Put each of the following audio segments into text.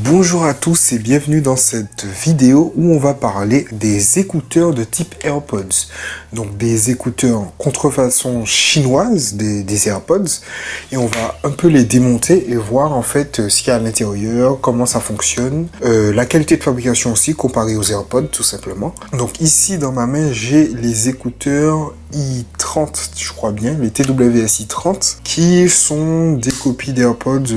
Bonjour à tous et bienvenue dans cette vidéo où on va parler des écouteurs de type AirPods. Donc des écouteurs contrefaçon chinoise des AirPods, et on va un peu les démonter et voir en fait ce qu'il y a à l'intérieur, comment ça fonctionne, la qualité de fabrication aussi comparée aux AirPods tout simplement. Donc ici dans ma main j'ai les écouteurs i30, je crois bien, les TWS i30, qui sont des copies d'AirPods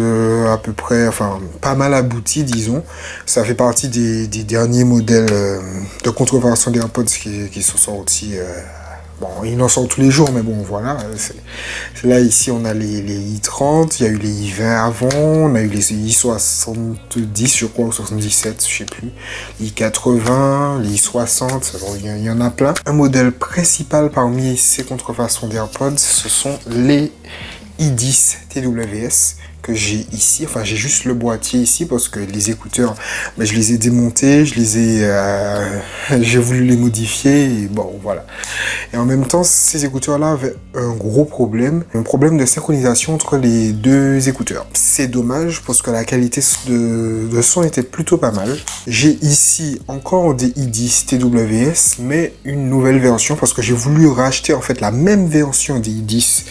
à peu près, enfin pas mal abouties disons. Ça fait partie des derniers modèles de contrefaçon d'AirPods qui sont sortis. Bon, ils en sortent tous les jours, mais bon, voilà. Là, ici, on a les i30, il y a eu les i20 avant, on a eu les i70, je crois, ou 77, je sais plus. Les i80, les i60, bon, il y en a plein. Un modèle principal parmi ces contrefaçons d'AirPods, ce sont les i10 TWS que j'ai ici. Enfin, j'ai juste le boîtier ici parce que les écouteurs, ben, je les ai démontés, j'ai voulu les modifier et bon, voilà. Et en même temps, ces écouteurs-là avaient un gros problème, un problème de synchronisation entre les deux écouteurs. C'est dommage parce que la qualité de son était plutôt pas mal. J'ai ici encore des i10 TWS, mais une nouvelle version parce que j'ai voulu racheter en fait la même version des i10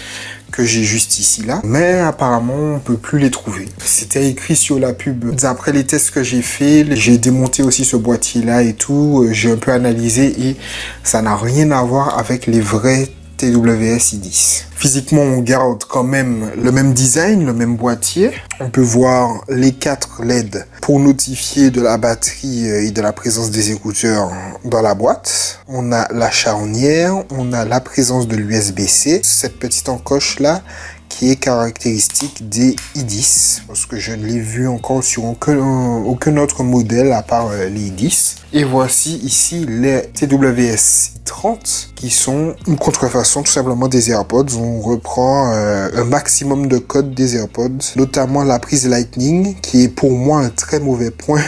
que j'ai juste ici là, mais apparemment on peut plus les trouver. C'était écrit sur la pub. D'après les tests que j'ai fait, j'ai démonté aussi ce boîtier là et tout, j'ai un peu analysé et ça n'a rien à voir avec les vrais TWS i10. Physiquement, on garde quand même le même design, le même boîtier. On peut voir les 4 LED pour notifier de la batterie et de la présence des écouteurs dans la boîte. On a la charnière, on a la présence de l'USB-C, cette petite encoche là qui est caractéristique des i10 parce que je ne l'ai vu encore sur aucun autre modèle à part les i10. Et voici ici les TWS i30 qui sont une contrefaçon tout simplement des AirPods. On reprend un maximum de codes des AirPods, notamment la prise Lightning qui est pour moi un très mauvais point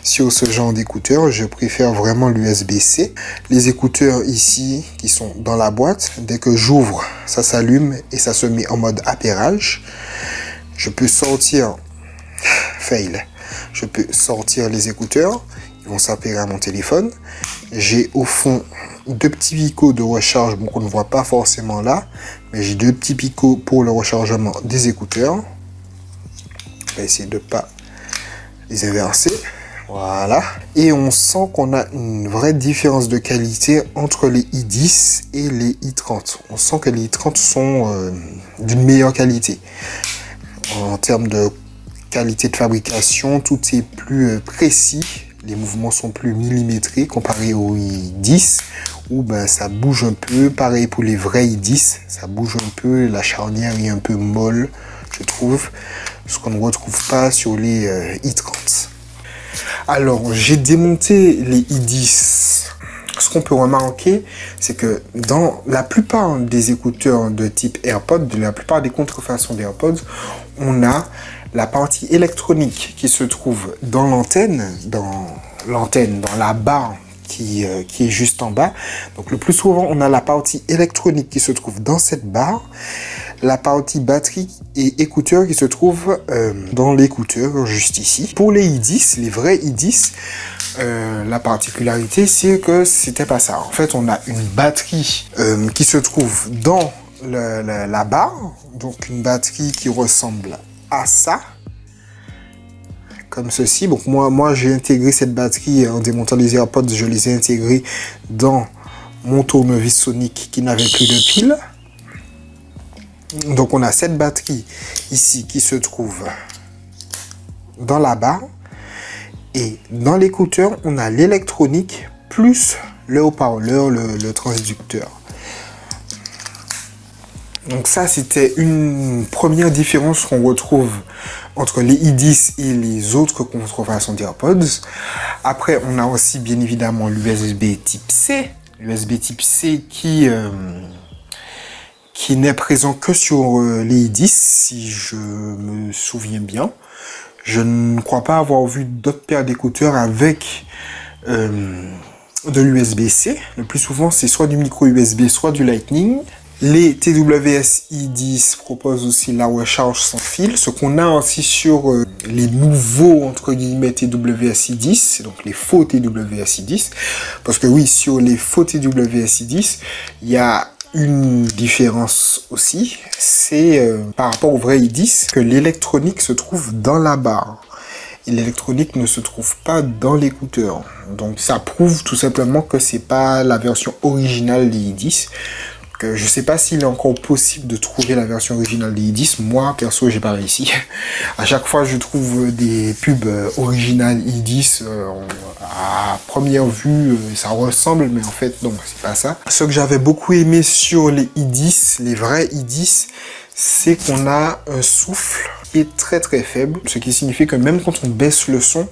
sur ce genre d'écouteurs. Je préfère vraiment l'USB-C. Les écouteurs ici qui sont dans la boîte, dès que j'ouvre, ça s'allume et ça se met en mode appairage. Je peux sortir, fail, je peux sortir les écouteurs, ils vont s'appairer à mon téléphone. J'ai au fond 2 petits picots de recharge, bon, qu'on ne voit pas forcément là, mais j'ai 2 petits picots pour le rechargement des écouteurs. Je vais essayer de ne pas les inverser. Voilà. Et on sent qu'on a une vraie différence de qualité entre les i10 et les i30. On sent que les i30 sont d'une meilleure qualité. En termes de qualité de fabrication, tout est plus précis. Les mouvements sont plus millimétrés comparé aux i10 où ben, ça bouge un peu. Pareil pour les vrais i10, ça bouge un peu. La charnière est un peu molle, je trouve. Ce qu'on ne retrouve pas sur les i30. Alors, j'ai démonté les i10. Ce qu'on peut remarquer, c'est que dans la plupart des écouteurs de type AirPods, de la plupart des contrefaçons d'AirPods, on a la partie électronique qui se trouve dans l'antenne, dans la barre qui est juste en bas. Donc le plus souvent, on a la partie électronique qui se trouve dans cette barre, la partie batterie et écouteurs qui se trouve dans l'écouteur juste ici. Pour les i10, les vrais i10, la particularité c'est que c'était pas ça. En fait, on a une batterie qui se trouve dans la barre, donc une batterie qui ressemble à ça, comme ceci. Donc moi j'ai intégré cette batterie en démontant les AirPods, je les ai intégrés dans mon tournevis sonique qui n'avait plus de piles. Donc on a cette batterie ici qui se trouve dans la barre, et dans l'écouteur on a l'électronique plus le haut-parleur, le transducteur. Donc ça, c'était une première différence qu'on retrouve entre les i10 et les autres contrefaçons d'AirPods. Après, on a aussi bien évidemment l'USB type C. L'USB type C qui n'est présent que sur les i10, si je me souviens bien. Je ne crois pas avoir vu d'autres paires d'écouteurs avec de l'USB-C. Le plus souvent, c'est soit du micro USB, soit du Lightning. Les TWS i10 proposent aussi la recharge sans fil, ce qu'on a aussi sur les nouveaux, entre guillemets, TWS i10, donc les faux TWS i10, parce que oui, sur les faux TWS i10, il y a une différence aussi, c'est par rapport au vrai i10, que l'électronique se trouve dans la barre. Et l'électronique ne se trouve pas dans l'écouteur. Donc ça prouve tout simplement que c'est pas la version originale des i10. Je ne sais pas s'il est encore possible de trouver la version originale des i10. Moi, perso, j'ai pas réussi. À chaque fois, je trouve des pubs originales i10. À première vue, ça ressemble, mais en fait, non, c'est pas ça. Ce que j'avais beaucoup aimé sur les i10, les vrais i10, c'est qu'on a un souffle qui est très très faible. Ce qui signifie que même quand on baisse le son,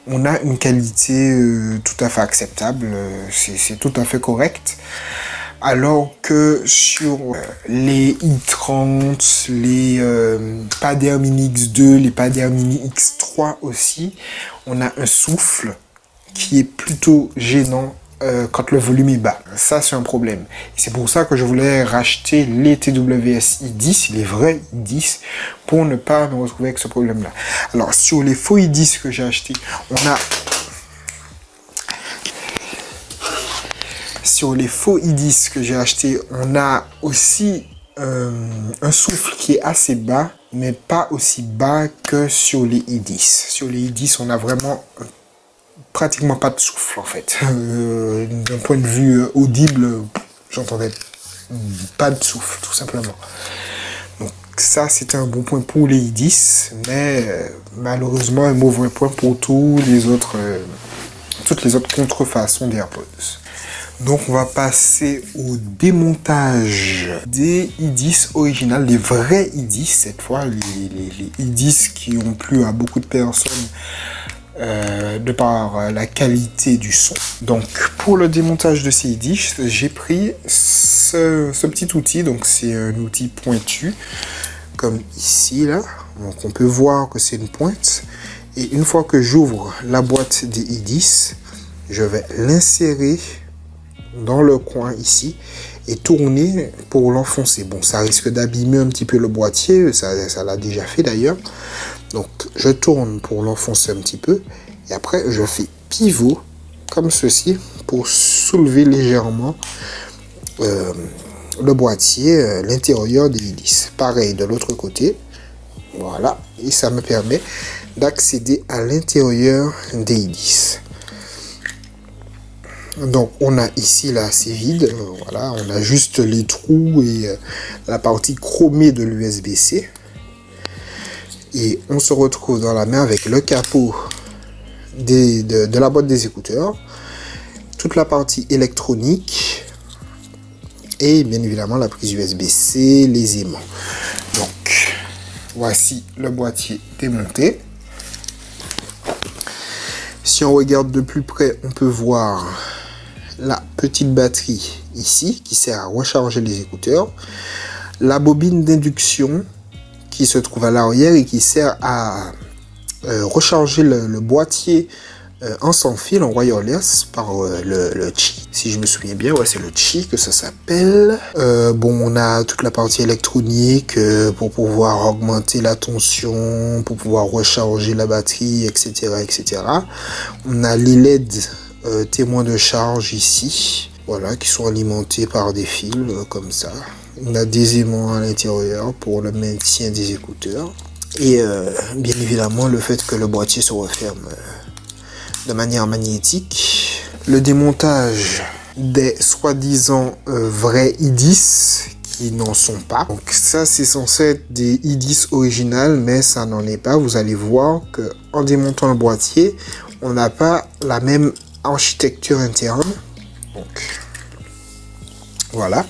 on a une qualité tout à fait acceptable. C'est tout à fait correct. Alors que sur les i30, les Pader Mini X2, les Pader Mini X3 aussi, on a un souffle qui est plutôt gênant quand le volume est bas. Ça, c'est un problème. C'est pour ça que je voulais racheter les TWS i10, les vrais i10, pour ne pas me retrouver avec ce problème-là. Alors, sur les faux i10 que j'ai achetés, on a... Sur les faux i10 que j'ai acheté, on a aussi un souffle qui est assez bas, mais pas aussi bas que sur les i10. Sur les i10, on a vraiment pratiquement pas de souffle en fait. D'un point de vue audible, j'entendais pas de souffle tout simplement. Donc ça, c'était un bon point pour les i10, mais malheureusement un mauvais point pour toutes les autres contrefaçons des AirPods. Donc on va passer au démontage des i10 originales, les vrais i10 cette fois, les i10 qui ont plu à beaucoup de personnes de par la qualité du son. Donc pour le démontage de ces i10, j'ai pris ce petit outil, donc c'est un outil pointu, comme ici là, donc on peut voir que c'est une pointe, et une fois que j'ouvre la boîte des i10, je vais l'insérer dans le coin ici et tourner pour l'enfoncer. Bon, ça risque d'abîmer un petit peu le boîtier, ça l'a déjà fait d'ailleurs. Donc je tourne pour l'enfoncer un petit peu et après je fais pivot comme ceci pour soulever légèrement le boîtier, l'intérieur des i10. Pareil de l'autre côté, voilà, et ça me permet d'accéder à l'intérieur des i10. Donc on a ici là, c'est vide, voilà, on a juste les trous et la partie chromée de l'USB-C. Et on se retrouve dans la main avec le capot de la boîte des écouteurs, toute la partie électronique et bien évidemment la prise USB-C, les aimants. Donc voici le boîtier démonté. Si on regarde de plus près, on peut voir la petite batterie ici qui sert à recharger les écouteurs, la bobine d'induction qui se trouve à l'arrière et qui sert à recharger le boîtier en sans fil, en wireless, par le Qi, si je me souviens bien, ouais, c'est le Qi que ça s'appelle. Bon, on a toute la partie électronique pour pouvoir augmenter la tension, pour pouvoir recharger la batterie, etc., etc. On a les LED témoins de charge ici, voilà, qui sont alimentés par des fils comme ça. On a des aimants à l'intérieur pour le maintien des écouteurs. Et bien évidemment le fait que le boîtier se referme de manière magnétique. Le démontage des soi-disant vrais i10 qui n'en sont pas. Donc ça, c'est censé être des i10 originales, mais ça n'en est pas. Vous allez voir que en démontant le boîtier, on n'a pas la même architecture interne. Donc voilà.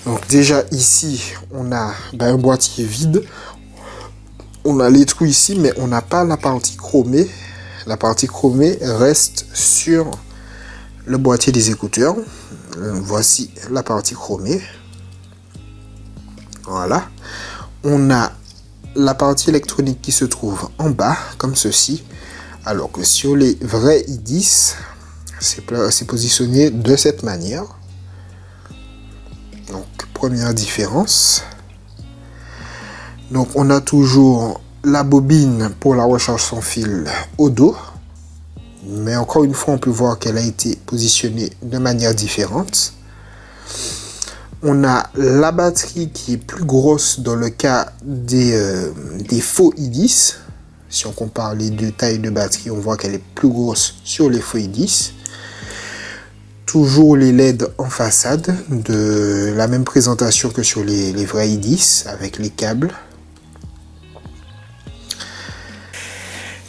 Donc déjà ici, on a un boîtier vide. On a les trous ici, mais on n'a pas la partie chromée. La partie chromée reste sur le boîtier des écouteurs. Voici la partie chromée. Voilà. On a la partie électronique qui se trouve en bas, comme ceci. Alors que sur les vrais i10, c'est positionné de cette manière. Donc première différence. Donc on a toujours la bobine pour la recharge sans fil au dos. Mais encore une fois, on peut voir qu'elle a été positionnée de manière différente. On a la batterie qui est plus grosse dans le cas des faux i10. Si on compare les deux tailles de batterie, on voit qu'elle est plus grosse sur les faux i10. Toujours les LED en façade, de la même présentation que sur les vrais i10 avec les câbles.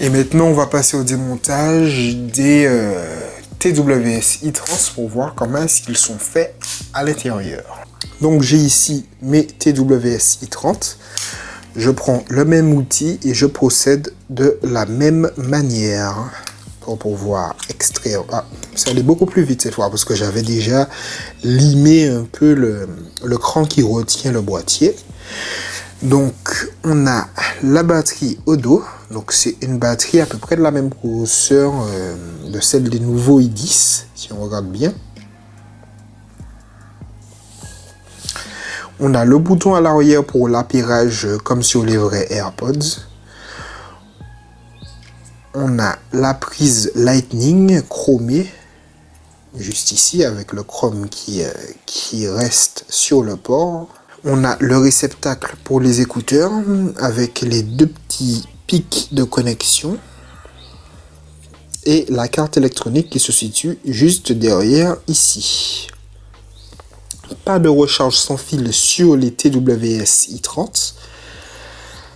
Et maintenant, on va passer au démontage des TWS i30 pour voir comment est-ce qu'ils sont faits à l'intérieur. Donc, j'ai ici mes TWS i30. Je prends le même outil et je procède de la même manière pour pouvoir extraire. Ah, ça allait beaucoup plus vite cette fois parce que j'avais déjà limé un peu le cran qui retient le boîtier. Donc, on a la batterie au dos. Donc, c'est une batterie à peu près de la même grosseur de celle des nouveaux i10, si on regarde bien. On a le bouton à l'arrière pour l'appairage comme sur les vrais AirPods. On a la prise Lightning chromée, juste ici, avec le chrome qui reste sur le port. On a le réceptacle pour les écouteurs avec les deux petits pics de connexion et la carte électronique qui se situe juste derrière ici. Pas de recharge sans fil sur les TWS i30.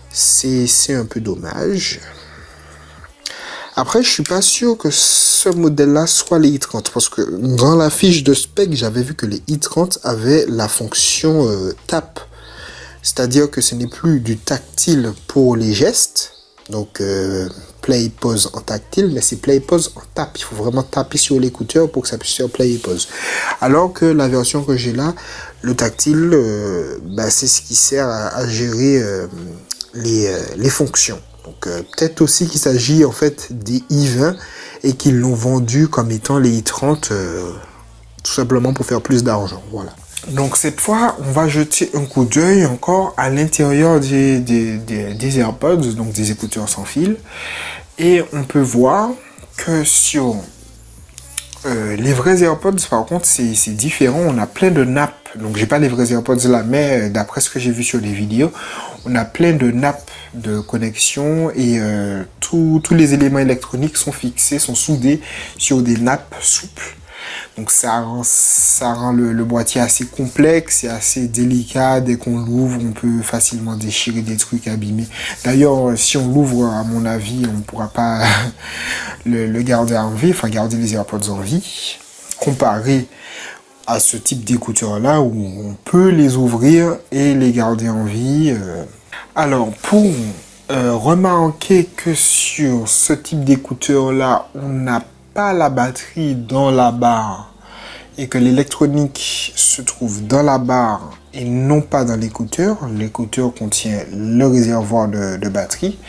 C'est un peu dommage. Après, je suis pas sûr que ce modèle-là soit les i30 parce que dans la fiche de spec, j'avais vu que les i30 avaient la fonction tap. C'est-à-dire que ce n'est plus du tactile pour les gestes. Donc, play pause en tactile, mais c'est play pause en tap. Il faut vraiment taper sur l'écouteur pour que ça puisse faire play et pause. Alors que la version que j'ai là, le tactile, c'est ce qui sert à gérer les fonctions. Donc peut-être aussi qu'il s'agit en fait des i20 et qu'ils l'ont vendu comme étant les i30 tout simplement pour faire plus d'argent. Voilà. Donc cette fois, on va jeter un coup d'œil encore à l'intérieur des AirPods, donc des écouteurs sans fil. Et on peut voir que sur les vrais AirPods, par contre, c'est différent. On a plein de nappes. Donc j'ai pas les vrais AirPods là, mais d'après ce que j'ai vu sur les vidéos, on a plein de nappes de connexion et tous les éléments électroniques sont fixés, sont soudés sur des nappes souples. Donc ça rend le boîtier assez complexe et assez délicat. Dès qu'on l'ouvre, on peut facilement déchirer des trucs, abîmés. D'ailleurs, si on l'ouvre, à mon avis, on ne pourra pas le garder en vie, enfin garder les AirPods en vie, comparé à ce type d'écouteurs là où on peut les ouvrir et les garder en vie. Alors, pour remarquer que sur ce type d'écouteurs là, on n'a pas la batterie dans la barre et que l'électronique se trouve dans la barre et non pas dans l'écouteur. L'écouteur contient le réservoir de batterie.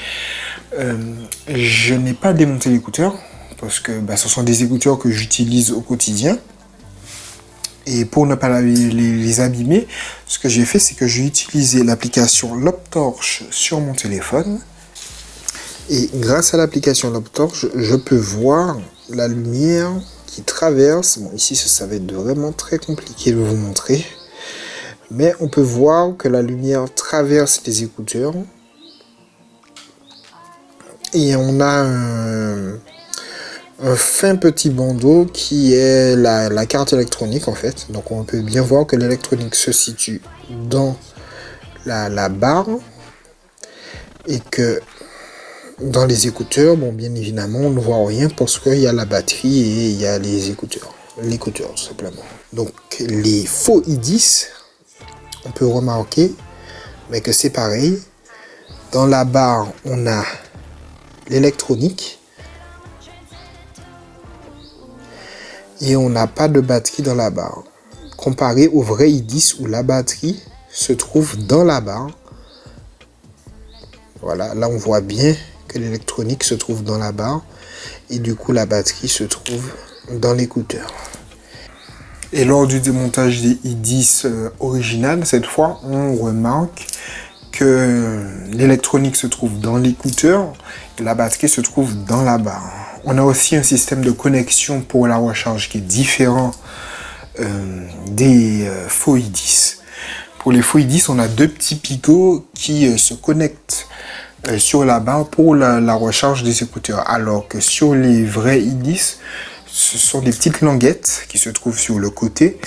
Je n'ai pas démonté l'écouteur parce que ce sont des écouteurs que j'utilise au quotidien. Et pour ne pas les abîmer, ce que j'ai fait, c'est que j'ai utilisé l'application LobTorch sur mon téléphone. Et grâce à l'application LobTorch, je peux voir la lumière qui traverse. Bon, ici, ça va être vraiment très compliqué de vous montrer. Mais on peut voir que la lumière traverse les écouteurs. Et on a un fin petit bandeau qui est la carte électronique en fait. Donc on peut bien voir que l'électronique se situe dans la barre. Et que dans les écouteurs, bon, bien évidemment, on ne voit rien parce qu'il y a la batterie et il y a les écouteurs. L'écouteur, tout simplement. Donc, les faux i10, on peut remarquer, mais que c'est pareil. Dans la barre, on a l'électronique. Et on n'a pas de batterie dans la barre. Comparé au vrai i10 où la batterie se trouve dans la barre. Voilà, là on voit bien que l'électronique se trouve dans la barre et du coup la batterie se trouve dans l'écouteur. Et lors du démontage des i10 originales, cette fois, on remarque que l'électronique se trouve dans l'écouteur et la batterie se trouve dans la barre. On a aussi un système de connexion pour la recharge qui est différent des faux i10. Pour les faux i10, on a deux petits picots qui se connectent sur la barre pour la recharge des écouteurs, alors que sur les vrais i10, ce sont des petites languettes qui se trouvent sur le côté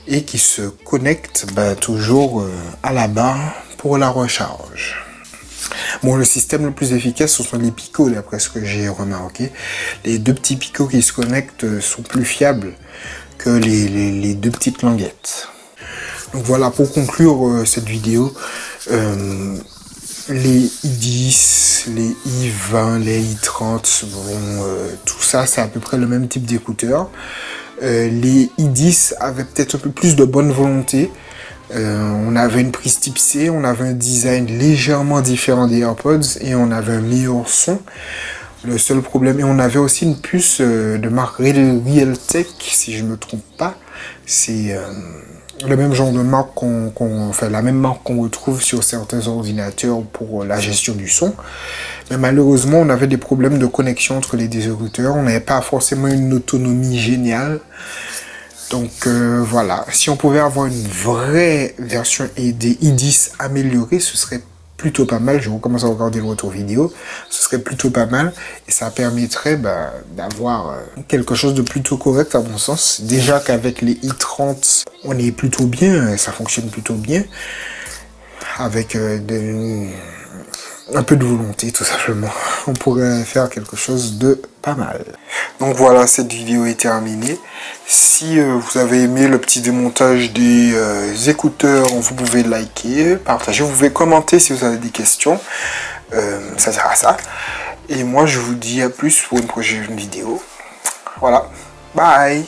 et qui se connectent toujours à la barre pour la recharge. Bon, le système le plus efficace, ce sont les picots, d'après ce que j'ai remarqué. Les deux petits picots qui se connectent sont plus fiables que les deux petites languettes. Donc voilà, pour conclure cette vidéo, les i10, les i20, les i30, bon, tout ça, c'est à peu près le même type d'écouteurs. Les i10 avaient peut-être un peu plus de bonne volonté. On avait une prise type C, on avait un design légèrement différent des AirPods et on avait un meilleur son. Le seul problème, et on avait aussi une puce de marque Realtek, si je ne me trompe pas. C'est le même genre de marque la même marque qu'on retrouve sur certains ordinateurs pour la gestion du son. Mais malheureusement, on avait des problèmes de connexion entre les deux écouteurs. On n'avait pas forcément une autonomie géniale. Donc voilà, si on pouvait avoir une vraie version des i10 améliorée, ce serait plutôt pas mal. Je recommence à regarder le retour vidéo, ce serait plutôt pas mal et ça permettrait d'avoir quelque chose de plutôt correct à mon sens. Déjà qu'avec les i30 on est plutôt bien, ça fonctionne plutôt bien avec un peu de volonté tout simplement. On pourrait faire quelque chose de pas mal. Donc voilà, cette vidéo est terminée. Si vous avez aimé le petit démontage des écouteurs, vous pouvez liker, partager, vous pouvez commenter si vous avez des questions. Ça sert à ça. Et moi, je vous dis à plus pour une prochaine vidéo. Voilà. Bye.